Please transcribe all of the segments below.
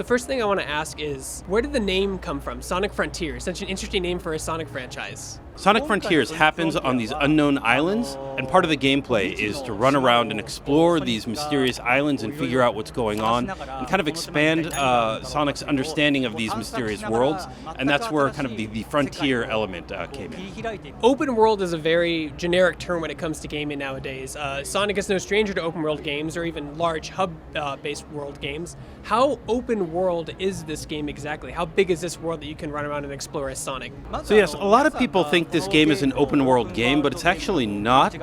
The first thing I want to ask is, where did the name come from? Sonic Frontiers, such an interesting name for a Sonic franchise. Sonic Frontiers happens on these unknown islands, and part of the gameplay is to run around and explore these mysterious islands and figure out what's going on, and kind of expand Sonic's understanding of these mysterious worlds, and that's where kind of the frontier element came in. Open world is a very generic term when it comes to gaming nowadays. Sonic is no stranger to open world games or even large hub-based world games. How open world is this game exactly? How big is this world that you can run around and explore as Sonic? So yes, a lot of people think this game is an open world game, but it's actually not.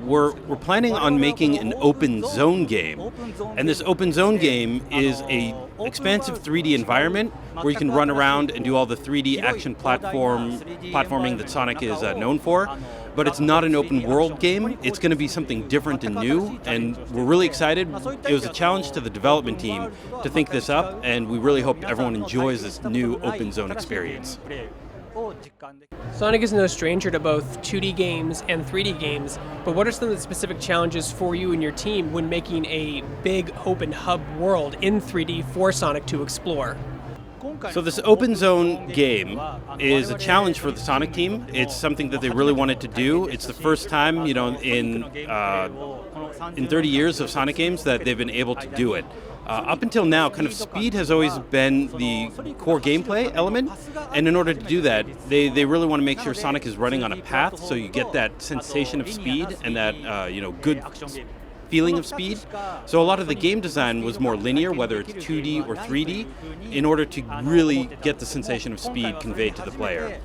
We're planning on making an open zone game, and this open zone game is a expansive 3D environment where you can run around and do all the 3D action platforming that Sonic is known for. But it's not an open world game. It's going to be something different and new, and we're really excited. It was a challenge to the development team to think this up, and we really hope everyone enjoys this new open zone experience. Sonic is no stranger to both 2D games and 3D games, but what are some of the specific challenges for you and your team when making a big open hub world in 3D for Sonic to explore? So this open zone game is a challenge for the Sonic team. It's something that they really wanted to do. It's the first time, in 30 years of Sonic games that they've been able to do it. Up until now, kind of speed has always been the core gameplay element, and in order to do that, they really want to make sure Sonic is running on a path, so you get that sensation of speed and that good feeling of speed. So a lot of the game design was more linear, whether it's 2D or 3D, in order to really get the sensation of speed conveyed to the player.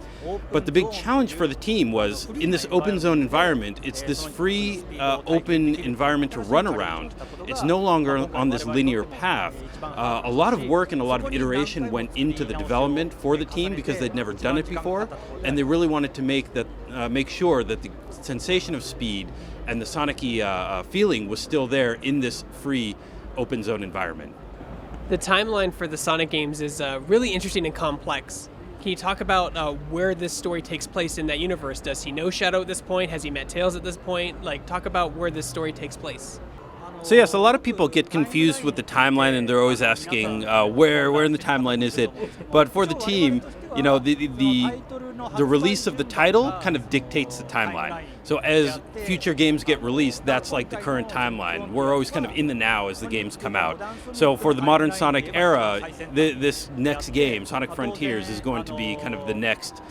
But the big challenge for the team was, in this open zone environment, it's this free, open environment to run around. It's no longer on this linear path. A lot of work and a lot of iteration went into the development for the team because they'd never done it before, and they really wanted to make sure that the sensation of speed and the Sonic-y feeling was still there in this free open zone environment. The timeline for the Sonic games is really interesting and complex. Can you talk about where this story takes place in that universe? Does he know Shadow at this point? Has he met Tails at this point? Talk about where this story takes place. So yes, a lot of people get confused with the timeline, and they're always asking where in the timeline is it. But for the team, the release of the title kind of dictates the timeline. So as future games get released, that's like the current timeline. We're always kind of in the now as the games come out. So for the modern Sonic era, this next game, Sonic Frontiers, is going to be kind of the next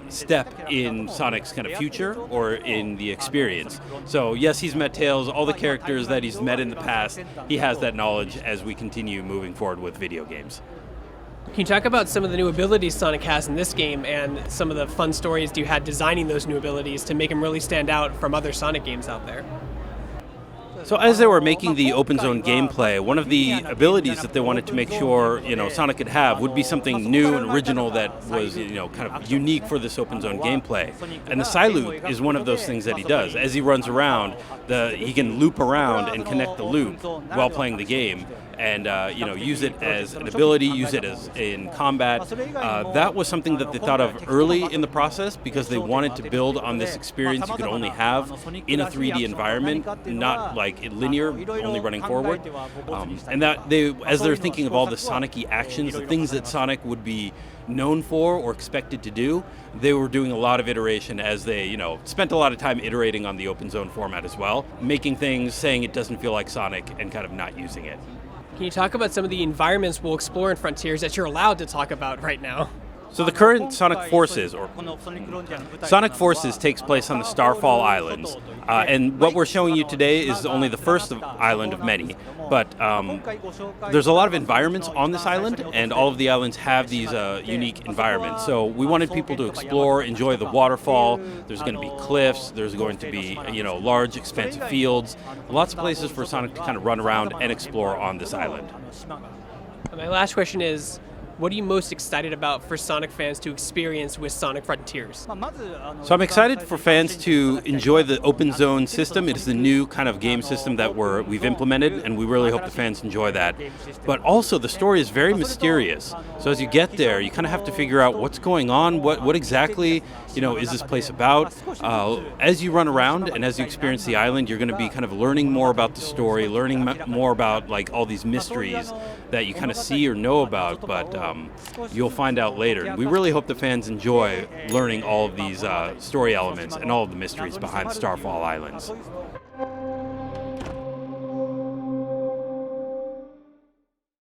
step in Sonic's kind of future or in the experience. So yes, he's met Tails, all the characters that he's met in the past, he has that knowledge as we continue moving forward with video games. Can you talk about some of the new abilities Sonic has in this game and some of the fun stories you had designing those new abilities to make them really stand out from other Sonic games out there? So as they were making the open zone gameplay, one of the abilities that they wanted to make sure Sonic could have would be something new and original that was kind of unique for this open zone gameplay. And the Psy-Loop is one of those things that he does. As he runs around, he can loop around and connect the loop while playing the game. And use it as an ability, use it as in combat. That was something that they thought of early in the process because they wanted to build on this experience you could only have in a 3D environment, not like linear, only running forward. And that as they're thinking of all the Sonic-y actions, the things that Sonic would be known for or expected to do, they were doing a lot of iteration as they, spent a lot of time iterating on the open zone format as well, making things, saying it doesn't feel like Sonic and kind of not using it. Can you talk about some of the environments we'll explore in Frontiers that you're allowed to talk about right now? So the current Sonic Forces takes place on the Starfall Islands, and what we're showing you today is only the first island of many. But there's a lot of environments on this island, and all of the islands have these unique environments. So we wanted people to explore, enjoy the waterfall. There's going to be cliffs. There's going to be large, expansive fields. Lots of places for Sonic to kind of run around and explore on this island. My last question is, what are you most excited about for Sonic fans to experience with Sonic Frontiers? So I'm excited for fans to enjoy the open zone system. It is the new kind of game system that we've implemented, and we really hope the fans enjoy that. But also the story is very mysterious. So as you get there, you kind of have to figure out what's going on, what exactly is this place about? As you run around and as you experience the island, you're going to be kind of learning more about the story, learning more about like all these mysteries that you kind of see or know about, but you'll find out later. We really hope the fans enjoy learning all of these story elements and all of the mysteries behind Starfall Islands.